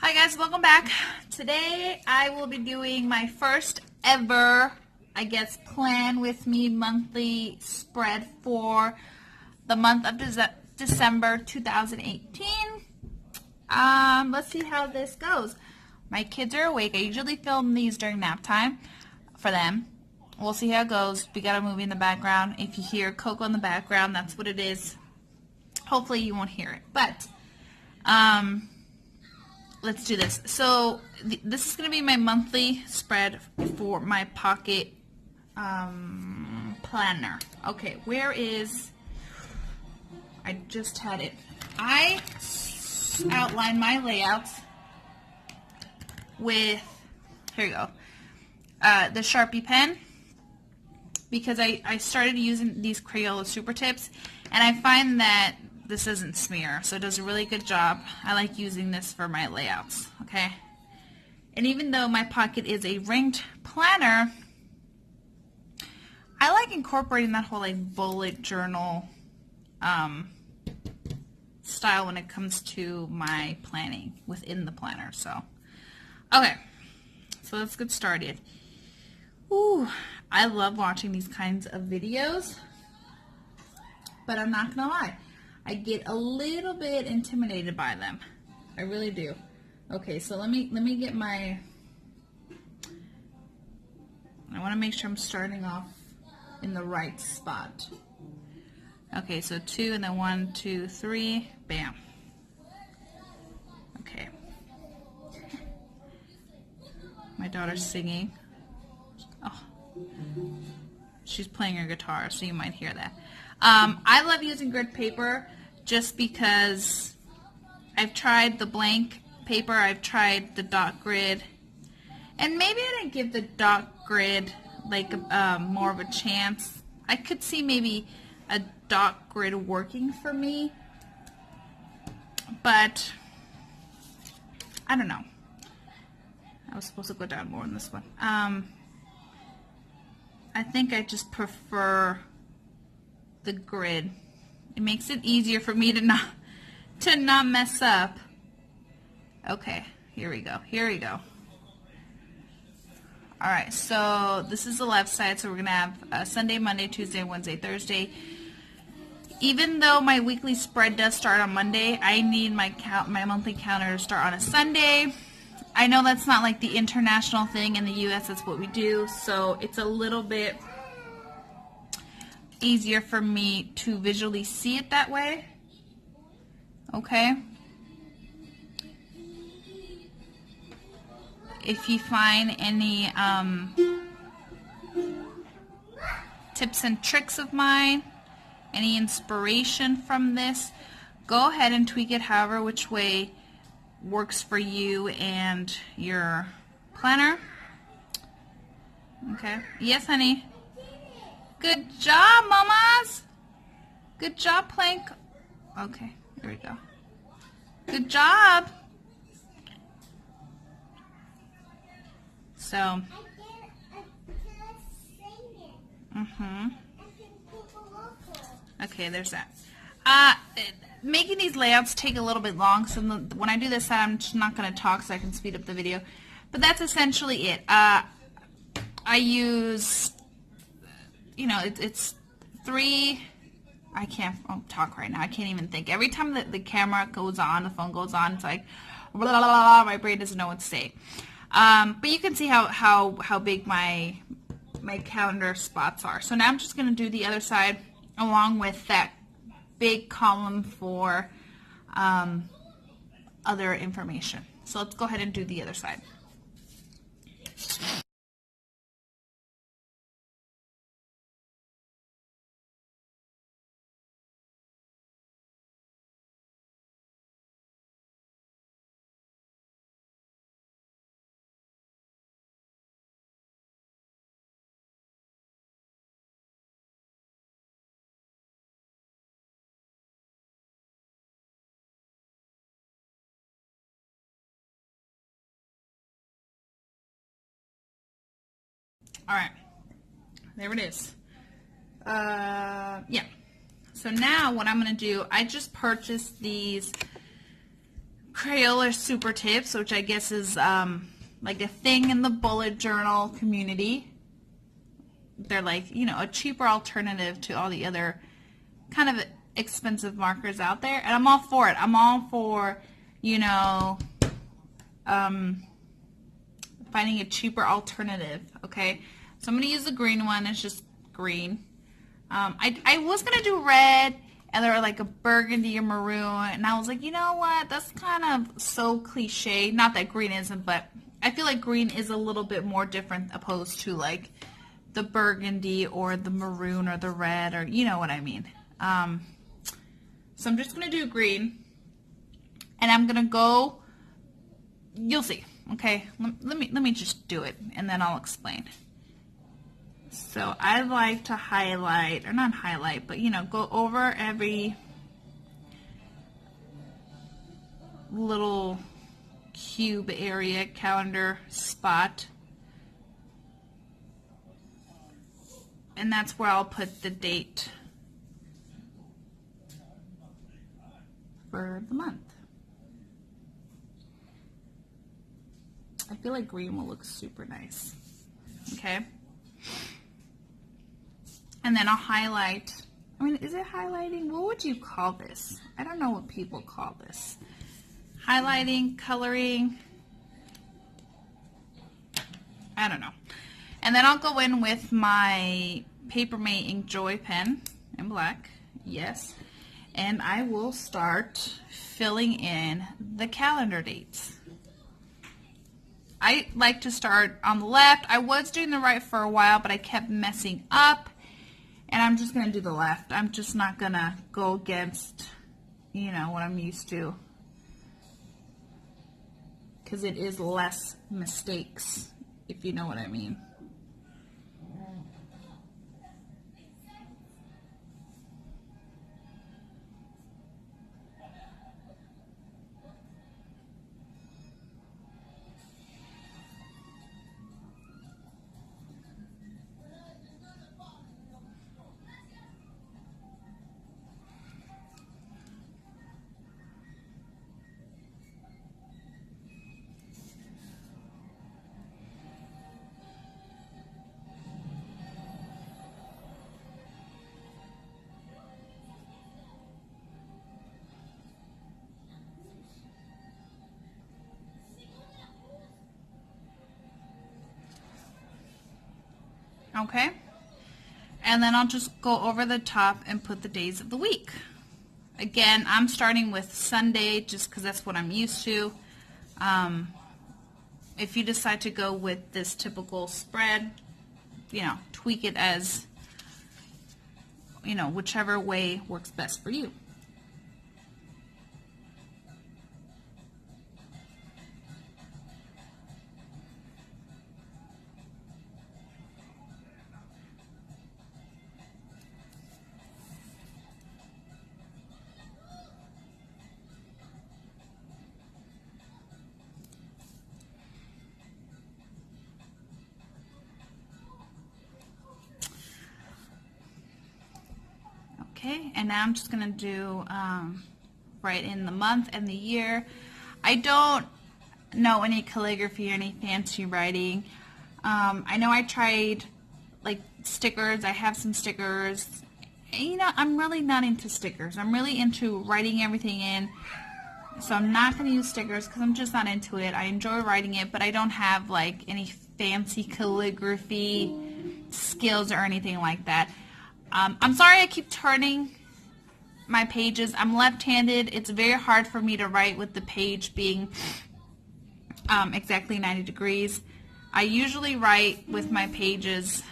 Hi guys, welcome back. Today I will be doing my first ever, I guess, plan with me monthly spread for the month of December 2018. Let's see how this goes. My kids are awake. I usually film these during nap time for them. We'll see how it goes. We got a movie in the background. If you hear Coco in the background, that's what it is. Hopefully you won't hear it. But, let's do this. So this is going to be my monthly spread for my pocket planner. Okay, where is, I just had it. I outlined my layouts with, here you go, the Sharpie pen, because I started using these Crayola Super Tips, and I find that this doesn't smear, so it does a really good job. I like using this for my layouts, okay? And even though my pocket is a ringed planner, I like incorporating that whole like bullet journal style when it comes to my planning within the planner. So, okay, so let's get started. Ooh, I love watching these kinds of videos, but I'm not gonna lie, I get a little bit intimidated by them. I really do. Okay, so let me get my, I want to make sure I'm starting off in the right spot. Okay, so 2 and then 1, 2, 3, bam. Okay. My daughter's singing. Oh, she's playing her guitar, so you might hear that. I love using grid paper just because I've tried the blank paper, I've tried the dot grid, and maybe I didn't give the dot grid like more of a chance. I could see maybe a dot grid working for me, but I don't know. I was supposed to go down more on this one. I think I just prefer the grid. It makes it easier for me to not mess up. Okay, here we go. Here we go. All right, so this is the left side. So we're gonna have Sunday, Monday, Tuesday, Wednesday, Thursday. Even though my weekly spread does start on Monday, I need my monthly calendar to start on a Sunday. I know that's not like the international thing. In the U.S., that's what we do. So it's a little bit easier for me to visually see it that way. Okay. If you find any tips and tricks of mine, any inspiration from this, go ahead and tweak it however which way works for you and your planner. Okay. Yes, honey. Good job, mamas. Good job, Plank. Okay, here we go. Good job. So, okay, there's that. Making these layouts take a little bit long, so when I do this, I'm just not going to talk so I can speed up the video. But that's essentially it. I use, you know, it's 3, I can't talk right now. I can't even think. Every time that the camera goes on, the phone goes on, it's like, blah, blah, blah, blah, my brain doesn't know what to say. But you can see how big my calendar spots are. So now I'm just going to do the other side along with that big column for other information. So let's go ahead and do the other side. All right, there it is. Yeah. So now what I'm going to do, I just purchased these Crayola Super Tips, which I guess is like a thing in the bullet journal community. They're like, you know, a cheaper alternative to all the other kind of expensive markers out there, and I'm all for it. I'm all for, you know, finding a cheaper alternative. Okay, so I'm gonna use the green one. It's just green. I was gonna do red, and they're like a burgundy or maroon, and I was like, you know what, that's kind of so cliche. Not that green isn't, but I feel like green is a little bit more different opposed to like the burgundy or the maroon or the red, or you know what I mean. So I'm just gonna do green, and I'm gonna go, you'll see, okay? Let me just do it, and then I'll explain. So I like to highlight, or not highlight, but you know, go over every little cube area, calendar spot, and that's where I'll put the date for the month. I feel like green will look super nice. Okay. And then I'll highlight, I mean, is it highlighting? What would you call this? I don't know what people call this. Highlighting, coloring, I don't know. And then I'll go in with my Papermate Ink Joy pen in black, yes. And I will start filling in the calendar dates. I like to start on the left. I was doing the right for a while, but I kept messing up. And I'm just going to do the left. I'm just not going to go against, you know, what I'm used to. Because it is less mistakes, if you know what I mean. Okay, and then I'll just go over the top and put the days of the week. Again, I'm starting with Sunday just because that's what I'm used to. If you decide to go with this typical spread, you know, tweak it as, you know, whichever way works best for you. Okay, and now I'm just going to do write in the month and the year. I don't know any calligraphy or any fancy writing. I know I tried like stickers. I have some stickers. And, you know, I'm really not into stickers. I'm really into writing everything in. So I'm not going to use stickers because I'm just not into it. I enjoy writing it, but I don't have like any fancy calligraphy skills or anything like that. I'm sorry I keep turning my pages. I'm left-handed. It's very hard for me to write with the page being exactly 90 degrees. I usually write with my pages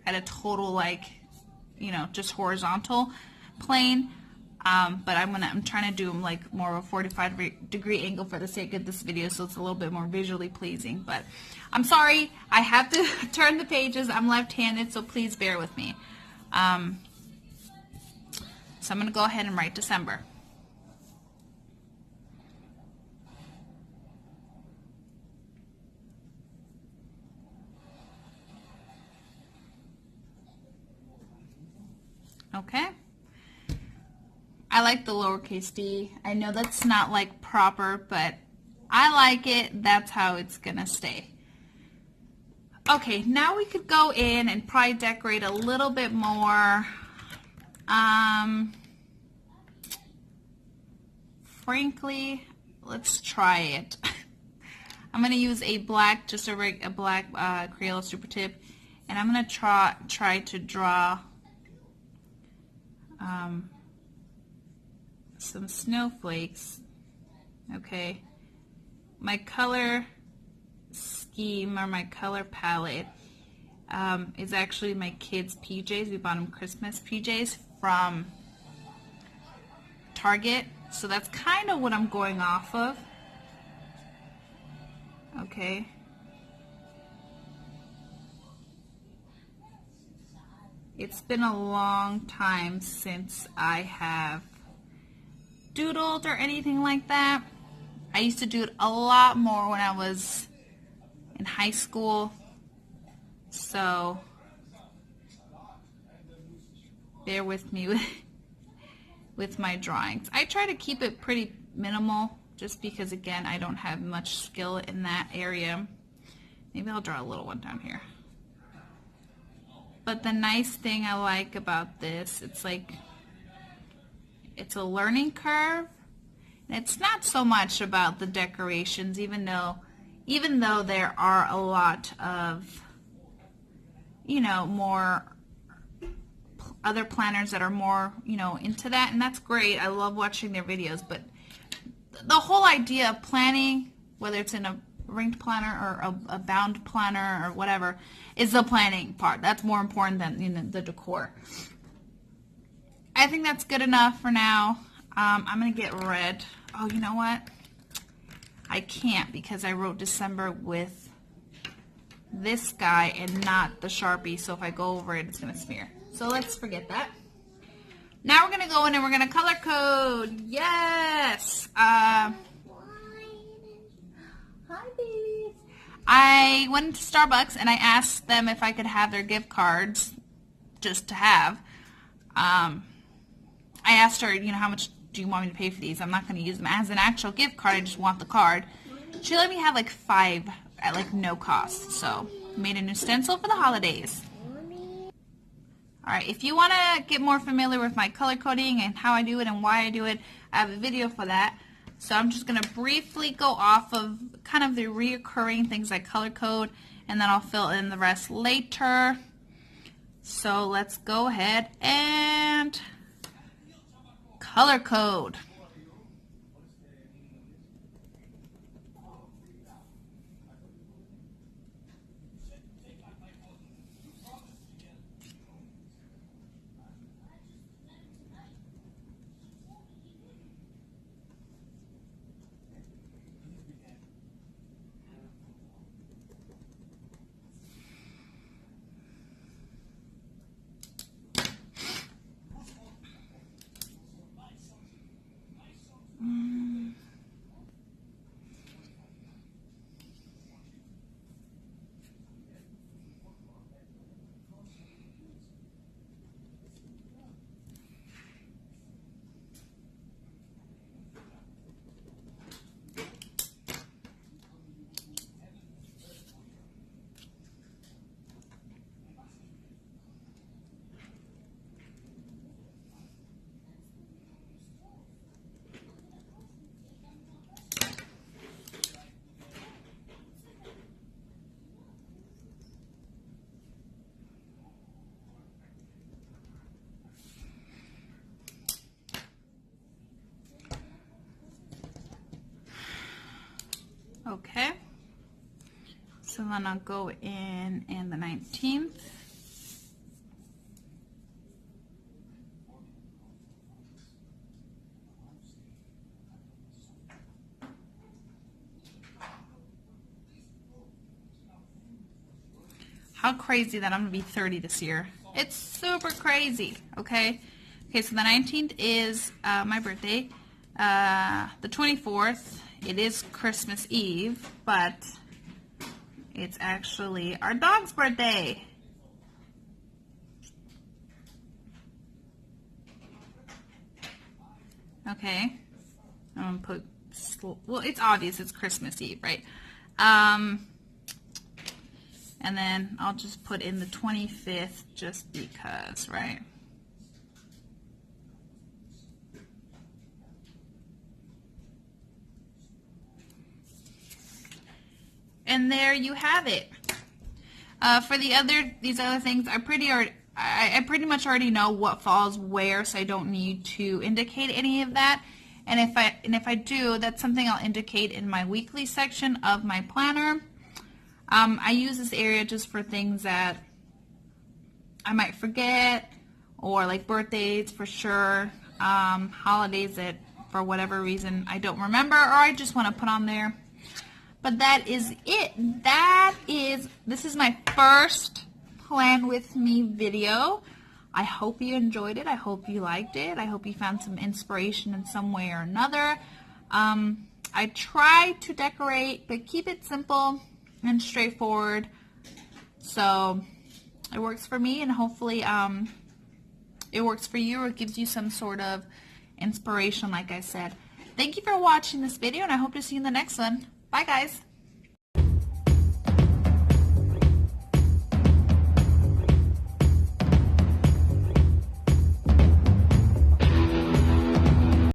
at a total, like, you know, just horizontal plane. But I'm trying to do them like more of a 45-degree angle for the sake of this video, so it's a little bit more visually pleasing. But I'm sorry, I have to turn the pages. I'm left-handed, so please bear with me. So I'm going to go ahead and write December. Okay. I like the lowercase d. I know that's not like proper, but I like it. That's how it's gonna stay. Okay, now we could go in and probably decorate a little bit more. Frankly, let's try it. I'm gonna use a black, just a black Crayola Super Tip, and I'm gonna try to draw some snowflakes. Okay, my color scheme or my color palette is actually my kids' PJs. We bought them Christmas PJs from Target, so that's kind of what I'm going off of. Okay. It's been a long time since I have doodled or anything like that. I used to do it a lot more when I was in high school, so bear with me with my drawings. I try to keep it pretty minimal just because, again, I don't have much skill in that area. Maybe I'll draw a little one down here. But the nice thing I like about this, it's like, it's a learning curve. And it's not so much about the decorations, even though there are a lot of, you know, more other planners that are more, you know, into that, and that's great. I love watching their videos, but the whole idea of planning, whether it's in a ringed planner or a bound planner or whatever, is the planning part. That's more important than, you know, the decor. I think that's good enough for now. I'm going to get red. Oh, you know what? I can't because I wrote December with this guy and not the Sharpie, so if I go over it, it's going to smear. So let's forget that. Now we're going to go in and we're going to color code. Yes! Hi, babies. I went to Starbucks and I asked them if I could have their gift cards just to have. I asked her, you know, how much do you want me to pay for these? I'm not going to use them as an actual gift card. I just want the card. She let me have like 5 at like no cost. So made a new stencil for the holidays. Alright, if you want to get more familiar with my color coding and how I do it and why I do it, I have a video for that. So I'm just going to briefly go off of kind of the reoccurring things I color code, and then I'll fill in the rest later. So let's go ahead and color code. Okay, so then I'll go in the 19th. How crazy that I'm going to be 30 this year. It's super crazy, okay? Okay, so the 19th is my birthday. The 24th, it is Christmas Eve, but it's actually our dog's birthday. Okay. I'm going to put, well, it's obvious it's Christmas Eve, right? And then I'll just put in the 25th just because, right? And there you have it. For these other things, I pretty much already know what falls where, so I don't need to indicate any of that. And if I do, that's something I'll indicate in my weekly section of my planner. I use this area just for things that I might forget, or like birthdays for sure, holidays that for whatever reason I don't remember or I just want to put on there. But that is it. This is my first Plan With Me video. I hope you enjoyed it. I hope you liked it. I hope you found some inspiration in some way or another. I try to decorate, but keep it simple and straightforward. So it works for me, and hopefully it works for you, or it gives you some sort of inspiration, like I said. Thank you for watching this video, and I hope to see you in the next one. Bye, guys.